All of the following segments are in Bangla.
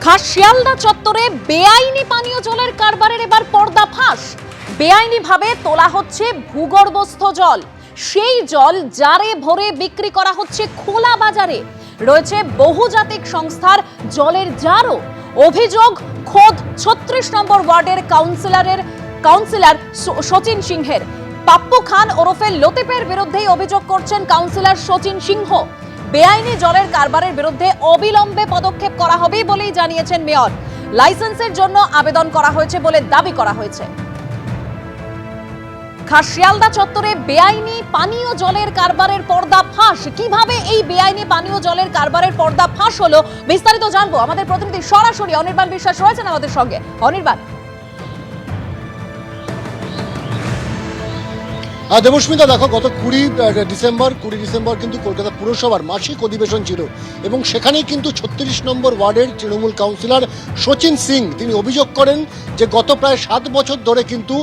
খাস শিয়ালদা চত্বরে বেআইনি পানীয় জলের কারবারের এবার পর্দাফাঁস। বেআইনিভাবে তোলা হচ্ছে ভূগর্ভস্থ জল, সেই জল জারে ভরে বিক্রি করা হচ্ছে খোলা বাজারে। রয়েছে বহুজাতিক সংস্থার জলের জারও। অভিযোগ খোদ ৩৬ নম্বর ওয়ার্ডের কাউন্সিলর শচীন সিংহের। পাপ্পু খান ওরফে লতিফের বিরুদ্ধেই অভিযোগ করছেন কাউন্সিলর শচীন সিংহ। বেআইনি জলের কারবারের বিরুদ্ধে অবিলম্বে পদক্ষেপ করা হবে বলেই জানিয়েছেন মেয়র। লাইসেন্সের জন্য আবেদন করা হয়েছে বলে দাবি করা হয়েছে। খাস শিয়ালদা চত্বরে বেআইনি পানীয় জলের কারবারের পর্দাফাঁস। কিভাবে এই বেআইনি পানীয় জলের কারবারের পর্দাফাঁস হলো, বিস্তারিত জানবো। আমাদের প্রতিনিধি সরাসরি অনির্বাণ বিশ্বাস রয়েছেন আমাদের সঙ্গে। অনির্বাণ। দেবস্মিতা, দেখো, গত 20 ডিসেম্বর কিন্তু কলকাতা পুরসভার মাসিক অধিবেশন ছিল এবং সেখানেই কিন্তু 36 নম্বর ওয়ার্ডের তৃণমূল কাউন্সিলর শচীন সিং তিনি অভিযোগ করেন যে গত প্রায় 7 বছর ধরে কিন্তু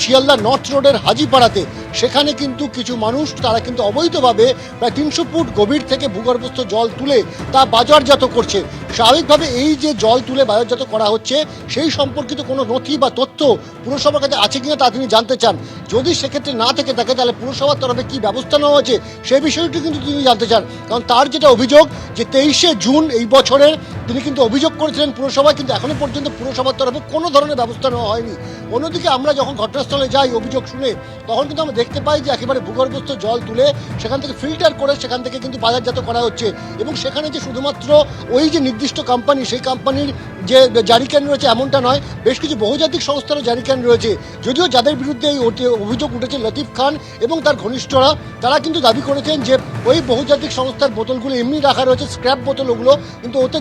শিয়ালদা নর্থ রোডের হাজিপাড়াতে সেখানে কিন্তু কিছু মানুষ তারা কিন্তু অবৈধভাবে প্রায় 300 ফুট গভীর থেকে ভূগর্ভস্থ জল তুলে তা বাজারজাত করছে। স্বাভাবিকভাবে এই যে জল তুলে বাজারজাত করা হচ্ছে সেই সম্পর্কিত কোনো নথি বা তথ্য পুরসভার কাছে আছে কিনা তা তিনি জানতে চান। যদি সেক্ষেত্রে না থেকে থাকে তাহলে পুরসভার তরফে কি ব্যবস্থা নেওয়া হয়েছে সেই বিষয়টি কিন্তু তিনি জানতে চান। কারণ তার যেটা অভিযোগ যে 23শে জুন এই বছরের তিনি কিন্তু অভিযোগ করেছিলেন পুরসভায়, কিন্তু এখনো পর্যন্ত পুরসভার তরফে কোনো ধরনের ব্যবস্থা নেওয়া হয়নি। অন্যদিকে আমরা যখন ঘটনাস্থলে যাই অভিযোগ শুনে, তখন কিন্তু আমরা দেখতে পাই যে একেবারে ভূগর্ভস্থ জল তুলে সেখান থেকে ফিল্টার করে সেখান থেকে কিন্তু বাজারজাত করা হচ্ছে এবং সেখানে যে শুধুমাত্র ওই যে নির্দিষ্ট কোম্পানি, সেই কোম্পানির যে জারিক্যান রয়েছে এমনটা নয়, বেশ কিছু বহুজাতিক সংস্থারও জারিক্যান রয়েছে। যদিও যাদের বিরুদ্ধে এই অভিযোগ উঠেছে লতিফ খান এবং তার ঘনিষ্ঠরা, তারা কিন্তু দাবি করেছেন যে ওই বহুজাতিক সংস্থার বোতলগুলো এমনি রাখা রয়েছে, স্ক্র্যাপ বোতল, ওগুলো কিন্তু ওতে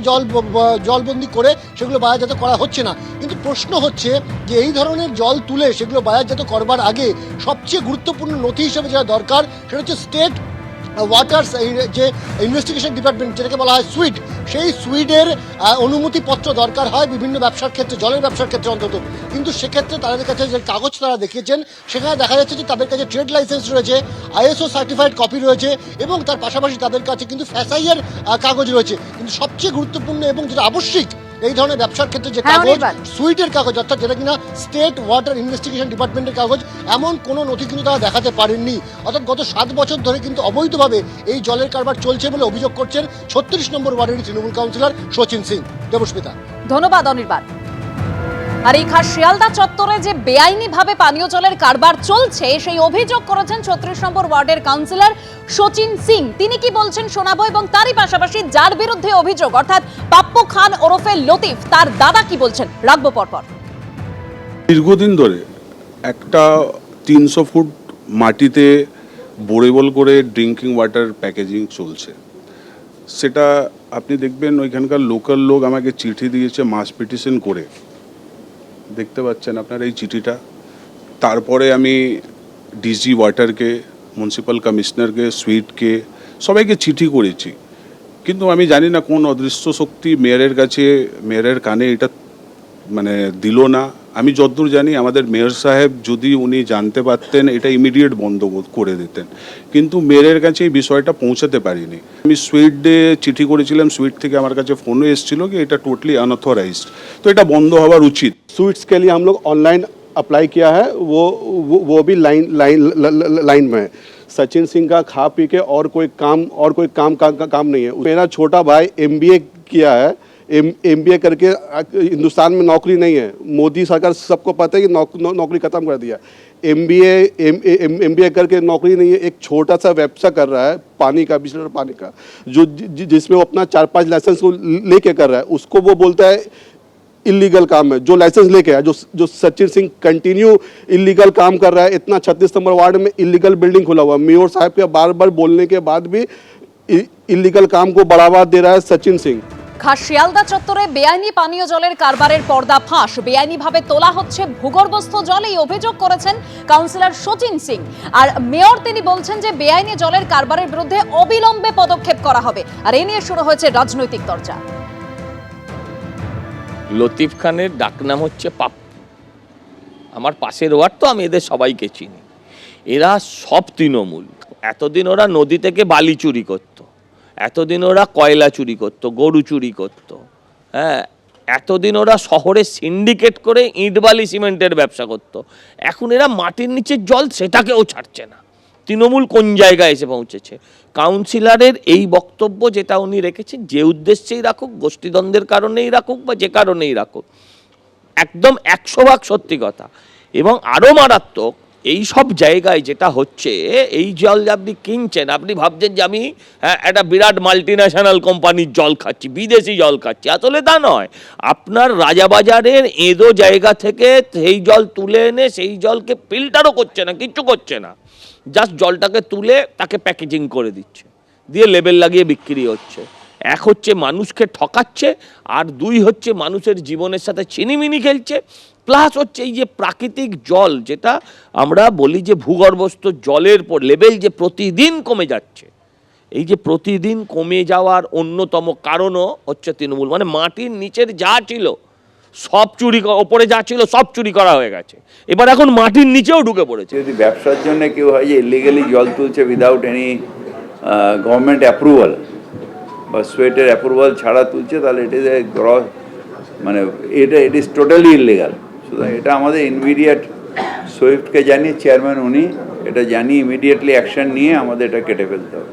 জলবন্দি করে সেগুলো বাজারজাত করা হচ্ছে না। কিন্তু প্রশ্ন হচ্ছে যে এই ধরনের জল তুলে সেগুলো বাজারজাত করবার আগে সবচেয়ে গুরুত্বপূর্ণ নথি হিসেবে যেটা দরকার সেটা হচ্ছে স্টেট ওয়াটার যে ইনভেস্টিগেশন ডিপার্টমেন্ট, যেটাকে বলা হয় সুইট, সেই সুইটের অনুমতিপত্র দরকার হয় বিভিন্ন ব্যবসার ক্ষেত্রে, জলের ব্যবসার ক্ষেত্রে অন্তত। কিন্তু সেক্ষেত্রে তাদের কাছে যে কাগজ তারা দেখিয়েছেন সেখানে দেখা যাচ্ছে যে তাদের কাছে ট্রেড লাইসেন্স রয়েছে, আইএসও সার্টিফাইড কপি রয়েছে এবং তার পাশাপাশি তাদের কাছে কিন্তু ফ্যাসাইয়ের কাগজ রয়েছে। কিন্তু সবচেয়ে গুরুত্বপূর্ণ এবং যেটা আবশ্যিক এই ধরনের ব্যবসার ক্ষেত্রে যে কাগজ, সুইটের কাগজ, অর্থাৎ যেটা কিনা স্টেট ওয়াটার ইনভেস্টিগেশন ডিপার্টমেন্টের কাগজ, এমন কোনো নথি কিন্তু তারা দেখাতে পারেননি। অর্থাৎ গত 7 বছর ধরে কিন্তু অবৈধভাবে এই জলের কারবার চলছে বলে অভিযোগ করছেন 36 নম্বর ওয়ার্ডের তৃণমূল কাউন্সিলর শচীন সিং। দেবস্মিতা। ধন্যবাদ অনির্বাণ। আর এই খাস শিয়ালদা চত্বরে যে বেআইনিভাবে পানীয় জলের কারবার চলছে সেই অভিযোগ করেছেন 36 নম্বর ওয়ার্ডের কাউন্সিলর শচীন সিং। তিনি কি বলছেন শোনাবো, এবং তারই পাশাপাশি যার বিরুদ্ধে অভিযোগ অর্থাৎ পাপ্পু খান ওরফে লতিফ, তার দাদা কি বলছেন রাখবো পরপর। দীর্ঘদিন ধরে একটা 300 ফুট মাটিতে বোরেবল করে ড্রিঙ্কিং ওয়াটার প্যাকেজিং চলছে। সেটা আপনি দেখবেন ওইখানকার লোকাল লোক আমাকে চিঠি দিয়েছে মাস পিটিশন করে, দেখতে পাচ্ছেন আপনার এই চিঠিটা। তারপরে আমি ডিজি ওয়াটারকে, মিউনিসিপ্যাল কমিশনারকে, সুইটকে, সবাইকে চিঠি করেছি, কিন্তু আমি জানি না কোন অদৃশ্য শক্তি মেয়রের কাছে, মেয়রের কানে এটা মানে দিল না। আমি যতদূর জানি আমাদের মেয়র সাহেব যদি উনি জানতে পারতেন এটা ইমিডিয়েট বন্ধ করে দিতেন, কিন্তু মেয়রের কাছে এই বিষয়টা পৌঁছাতে পারিনি। আমি সুইট ডে চিঠি করেছিলাম, সুইট থেকে আমার কাছে ফোনও এসেছিল কি এটা টোটালি अनऑथराइज्ड, तो এটা বন্ধ হওয়ার উচিত। स्वीट्स के लिए हम लोग ऑनलाइन अप्लाई किया है, वो भी लाइन में है। सचिन सिंह का खा पी के और कोई काम नहीं है। मेरा छोटा भाई MBA किया है, MBA करके हिंदुस्तान में नौकरी नहीं है। मोदी सरकार सबको पता है कि नौकरी खत्म कर दिया। MBA करके नौकरी नहीं है, एक छोटा सा व्यवसाय कर रहा है पानी का, बिजली पानी का, जिसमें वो अपना 4-5 लाइसेंस लेके कर रहा है। उसको वो बोलता है इलीगल काम है जो लाइसेंस लेके है। जो सचिन सिंह कंटिन्यू इलीगल काम कर रहा है। इतना 36 नंबर वार्ड में इलीगल बिल्डिंग खुला हुआ है। मेयर साहब के बार बार बोलने के बाद भी इलीगल काम को बढ़ावा दे रहा है सचिन सिंह। খাস শিয়ালদা চত্বরে বেআইনি পানীয় জলের কারবারের পর্দাফাঁস। বেআইনিভাবে তোলা হচ্ছে ভূগর্ভস্থ জল, এই অভিযোগ করেছেন কাউন্সিলর শচীন সিং। আর মেয়র তিনি বলছেন যে বেআইনি জলের কারবারের বিরুদ্ধে অবিলম্বে পদক্ষেপ করা হবে। আর এ নিয়ে শুরু হয়েছে রাজনৈতিক চর্চা। লতিফ খানের ডাকনাম হচ্ছে পাপ্পু। আমার পাশের ওয়ার্ড, তো আমি এদের সবাইকে চিনি। এরা সব তৃণমূল। এতদিন ওরা নদী থেকে বালি চুরি করত, এতদিন ওরা কয়লা চুরি করত, গরু চুরি করত, হ্যাঁ, এতদিন ওরা শহরে সিন্ডিকেট করে ইট বালি সিমেন্টের ব্যবসা করতো, এখন এরা মাটির নিচের জল সেটাকেও ছাড়ছে না। তৃণমূল কোন জায়গায় এসে পৌঁছেছে? কাউন্সিলরের এই বক্তব্য যেটা উনি রেখেছেন, যে উদ্দেশ্যেই রাখুক, গোষ্ঠীদ্বন্দ্বের কারণেই রাখুক বা যে কারণেই রাখুক, একদম 100% সত্যি কথা। এবং আরও মারাত্মক, এই সব জায়গায় যেটা হচ্ছে, এই জল আপনি কিনছেন, আপনি ভাবছেন যে আমি একটা বিরাট মাল্টিন্যাশনাল কোম্পানির জল খাচ্ছি, বিদেশি জল খাচ্ছি, আসলে তা নয়। আপনার রাজাবাজারের এঁদো জায়গা থেকে সেই জল তুলে এনে সেই জলকে ফিল্টারও করছে না, কিচ্ছু করছে না, জাস্ট জলটাকে তুলে তাকে প্যাকেজিং করে দিচ্ছে, দিয়ে লেবেল লাগিয়ে বিক্রি হচ্ছে। এক হচ্ছে মানুষকে ঠকাচ্ছে, আর দুই হচ্ছে মানুষের জীবনের সাথে ছিনিমিনি খেলছে। প্লাস হচ্ছে এই যে প্রাকৃতিক জল, যেটা আমরা বলি যে ভূগর্ভস্থ জলের লেভেল যে প্রতিদিন কমে যাচ্ছে, এই যে প্রতিদিন কমে যাওয়ার অন্যতম কারণও হচ্ছে তৃণমূল। মানে মাটির নিচের যা ছিল সব চুরি, ওপরে যা ছিল সব চুরি করা হয়ে গেছে, এবার এখন মাটির নিচেও ঢুকে পড়েছে। যদি ব্যবসার জন্য কেউ হয় যে ইলিগালি জল তুলছে উইদাউট এনি গভর্নমেন্ট অ্যাপ্রুভাল বা সোয়েটের অ্যাপ্রুভাল ছাড়া তুলছে, তাহলে ইট ইজ এ গ্রস, মানে ইট ইজ টোটালি ইলিগাল। সুতরাং এটা আমাদের ইমিডিয়েট সুইফটকে জানিয়ে, চেয়ারম্যান উনি এটা জানিয়ে ইমিডিয়েটলি অ্যাকশন নিয়ে আমাদের এটা কেটে ফেলতে হবে।